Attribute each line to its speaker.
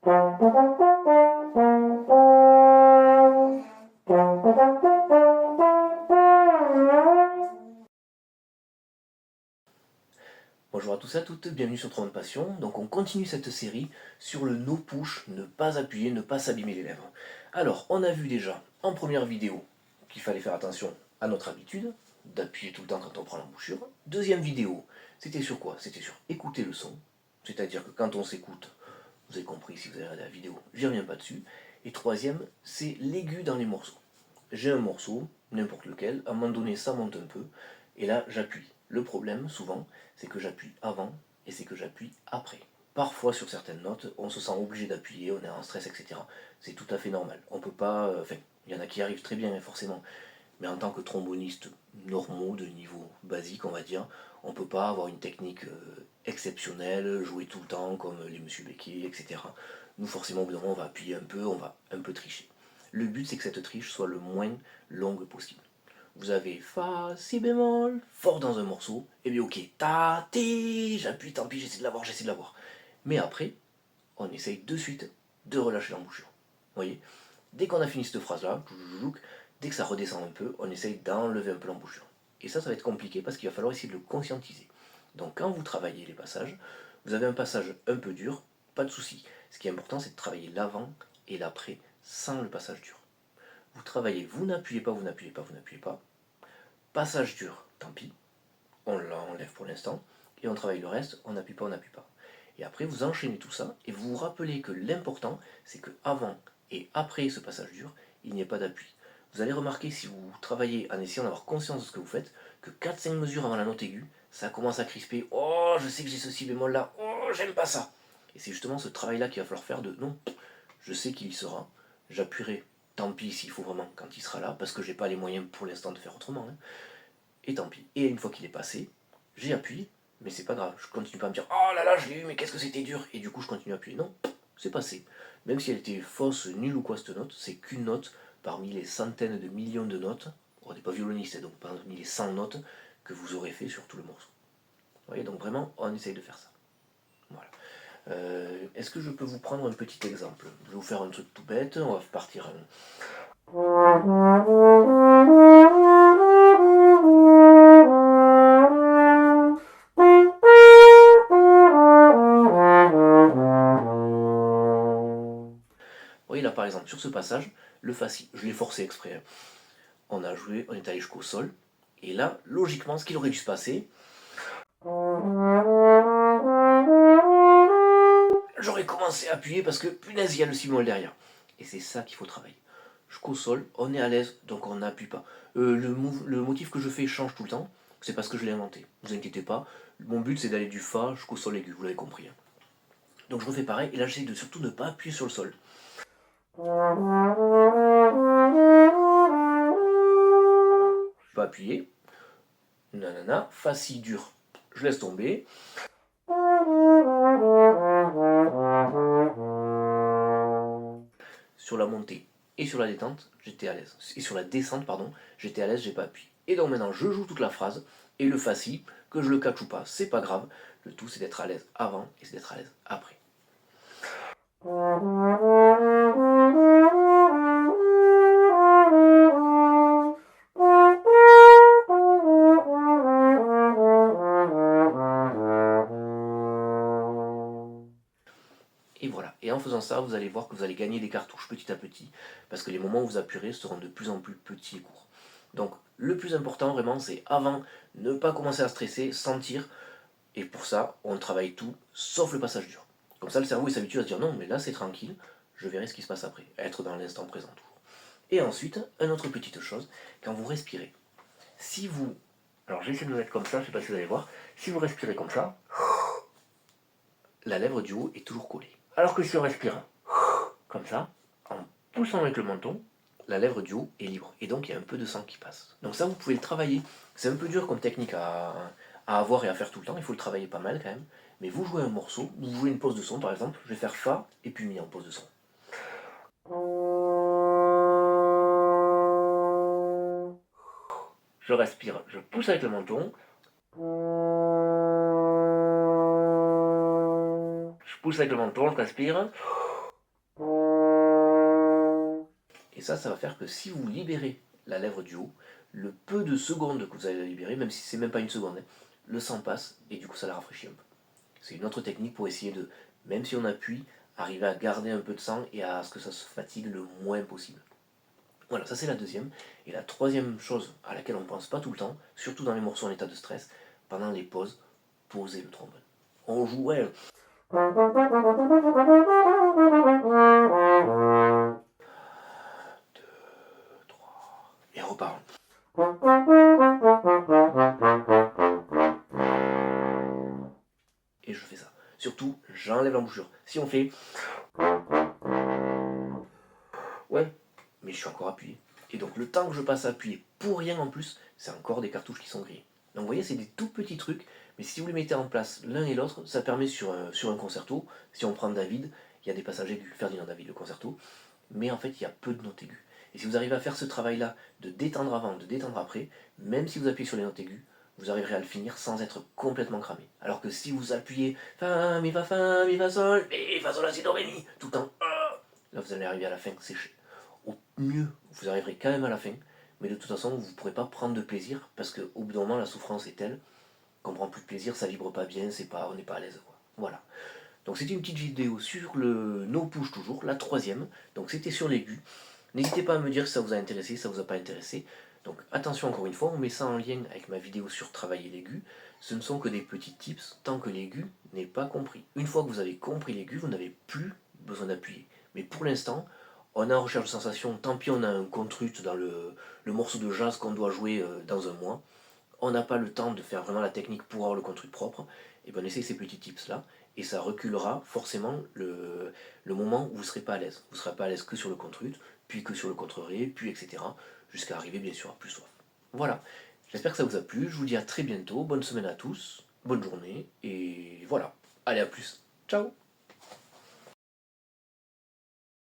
Speaker 1: Bonjour à tous et à toutes, bienvenue sur Trop de Passion. Donc on continue cette série sur le no push, ne pas appuyer, ne pas s'abîmer les lèvres. Alors on a vu déjà en première vidéo qu'il fallait faire attention à notre habitude, d'appuyer tout le temps quand on prend l'embouchure. Deuxième vidéo, c'était sur quoi? C'était sur écouter le son, c'est-à-dire que quand on s'écoute, vous avez compris si vous avez regardé la vidéo, j'y reviens pas dessus. Et troisième, c'est l'aigu dans les morceaux. J'ai un morceau, n'importe lequel, à un moment donné ça monte un peu, et là j'appuie. Le problème, souvent, c'est que j'appuie avant et c'est que j'appuie après. Parfois, sur certaines notes, on se sent obligé d'appuyer, on est en stress, etc. C'est tout à fait normal. On peut pas. Enfin, il y en a qui y arrivent très bien, forcément. Mais en tant que tromboniste normaux, de niveau basique, on va dire, on peut pas avoir une technique exceptionnelle, jouer tout le temps comme les Monsieur Becquet, etc. Nous, forcément, au bout d'un moment, on va appuyer un peu, on va un peu tricher. Le but, c'est que cette triche soit le moins longue possible. Vous avez Fa, Si bémol, fort dans un morceau, et bien ok, Ta, Ti, j'appuie, tant pis, j'essaie de l'avoir, j'essaie de l'avoir. Mais après, on essaye de suite de relâcher l'embouchure. Vous voyez? Dès qu'on a fini cette phrase-là, dès que ça redescend un peu, on essaye d'enlever un peu l'embouchure. Et ça va être compliqué parce qu'il va falloir essayer de le conscientiser. Donc quand vous travaillez les passages, vous avez un passage un peu dur, pas de souci. Ce qui est important, c'est de travailler l'avant et l'après sans le passage dur. Vous travaillez, vous n'appuyez pas, vous n'appuyez pas, vous n'appuyez pas. Passage dur, tant pis, on l'enlève pour l'instant, et on travaille le reste, on n'appuie pas, on n'appuie pas. Et après, vous enchaînez tout ça, et vous vous rappelez que l'important, c'est que avant et après ce passage dur, il n'y ait pas d'appui. Vous allez remarquer, si vous travaillez en essayant d'avoir conscience de ce que vous faites, que 4-5 mesures avant la note aiguë, ça commence à crisper. Oh, je sais que j'ai ce si bémol là, oh, j'aime pas ça. Et c'est justement ce travail-là qu'il va falloir faire de non, je sais qu'il y sera, j'appuierai, tant pis s'il faut vraiment quand il sera là, parce que j'ai pas les moyens pour l'instant de faire autrement, hein, et tant pis. Et une fois qu'il est passé, j'ai appuyé, mais c'est pas grave, je continue pas à me dire oh là là, je l'ai eu, mais qu'est-ce que c'était dur, et du coup je continue à appuyer. Non, c'est passé. Même si elle était fausse, nulle ou quoi cette note, c'est qu'une note parmi les centaines de millions de notes, on n'est pas violoniste, donc parmi les 100 notes que vous aurez fait sur tout le morceau. Vous voyez, donc vraiment, on essaye de faire ça. Voilà. Est-ce que je peux vous prendre un petit exemple? Je vais vous faire un truc tout bête, on va partir. Vous voyez là par exemple, sur ce passage, le Fa si, je l'ai forcé exprès. Hein. On a joué, on est allé jusqu'au Sol, et là, logiquement, ce qu'il aurait dû se passer, j'aurais commencé à appuyer parce que punaise, il y a le si bémol derrière. Et c'est ça qu'il faut travailler. Jusqu'au Sol, on est à l'aise, donc on n'appuie pas. Le motif que je fais change tout le temps, c'est parce que je l'ai inventé. Ne vous inquiétez pas, mon but c'est d'aller du Fa jusqu'au Sol aigu, vous l'avez compris. Hein. Donc je refais pareil, et là j'essaie de surtout ne pas appuyer sur le Sol. Je vais pas appuyer. Nanana, Fa si dur. Je laisse tomber. Sur la montée et sur la détente, j'étais à l'aise. Et sur la descente, pardon, j'étais à l'aise, j'ai pas appuyé. Et donc maintenant, je joue toute la phrase, et le Fa si, que je le catch ou pas, c'est pas grave. Le tout, c'est d'être à l'aise avant et c'est d'être à l'aise après. Et voilà. Et en faisant ça, vous allez voir que vous allez gagner des cartouches petit à petit, parce que les moments où vous appuierez seront de plus en plus petits et courts. Donc le plus important vraiment, c'est avant, ne pas commencer à stresser, sentir, et pour ça, on travaille tout, sauf le passage dur. Comme ça, le cerveau il s'habitue à se dire non, mais là c'est tranquille, je verrai ce qui se passe après, être dans l'instant présent toujours. Et ensuite, une autre petite chose, quand vous respirez, si vous... Alors j'essaie de me mettre comme ça, je ne sais pas si vous allez voir, si vous respirez comme ça, la lèvre du haut est toujours collée. Alors que si on respire comme ça, en poussant avec le menton, la lèvre du haut est libre. Et donc il y a un peu de sang qui passe. Donc ça, vous pouvez le travailler. C'est un peu dur comme technique à avoir et à faire tout le temps. Il faut le travailler pas mal quand même. Mais vous jouez un morceau, vous jouez une pause de son par exemple. Je vais faire Fa et puis Mi en pause de son. Je respire, je pousse avec le menton. Je pousse avec le menton, je respire. Et ça va faire que si vous libérez la lèvre du haut, le peu de secondes que vous allez la libérer, même si c'est même pas une seconde, hein, le sang passe et du coup ça la rafraîchit un peu. C'est une autre technique pour essayer de, même si on appuie, arriver à garder un peu de sang et à ce que ça se fatigue le moins possible. Voilà, ça c'est la deuxième. Et la troisième chose à laquelle on ne pense pas tout le temps, surtout dans les morceaux en état de stress, pendant les pauses, posez le trombone. On joue, ouais. Et on repart. Et je fais ça. Surtout, j'enlève l'embouchure. Si on fait... Ouais, mais je suis encore appuyé. Et donc le temps que je passe à appuyer pour rien en plus, c'est encore des cartouches qui sont grillées. Donc vous voyez, c'est des tout petits trucs, mais si vous les mettez en place l'un et l'autre, ça permet sur un concerto, si on prend David, il y a des passagers du Ferdinand David, le concerto, mais en fait il y a peu de notes aiguës. Et si vous arrivez à faire ce travail-là, de détendre avant, de détendre après, même si vous appuyez sur les notes aiguës, vous arriverez à le finir sans être complètement cramé. Alors que si vous appuyez fa, mi, fa, sol, mi, fa, sol, la, si, do, ré, mi, tout en là vous allez arriver à la fin séché. Au mieux, vous arriverez quand même à la fin, mais de toute façon, vous ne pourrez pas prendre de plaisir parce qu'au bout d'un moment, la souffrance est telle qu'on prend plus de plaisir, ça vibre pas bien, on n'est pas à l'aise, quoi. Voilà. Donc c'était une petite vidéo sur le no push toujours, la troisième. Donc c'était sur l'aigu. N'hésitez pas à me dire si ça vous a intéressé, si ça vous a pas intéressé. Donc attention encore une fois, on met ça en lien avec ma vidéo sur travailler l'aigu. Ce ne sont que des petits tips tant que l'aigu n'est pas compris. Une fois que vous avez compris l'aigu, vous n'avez plus besoin d'appuyer. Mais pour l'instant, on est en recherche de sensations, tant pis on a un contrut dans le morceau de jazz qu'on doit jouer dans un mois. On n'a pas le temps de faire vraiment la technique pour avoir le contrut propre. Et bien on essaie ces petits tips là, et ça reculera forcément le moment où vous ne serez pas à l'aise. Vous ne serez pas à l'aise que sur le contrut, puis que sur le contre-ré, puis etc. Jusqu'à arriver bien sûr à plus soif. Voilà, j'espère que ça vous a plu, je vous dis à très bientôt, bonne semaine à tous, bonne journée, et voilà. Allez, à plus, ciao.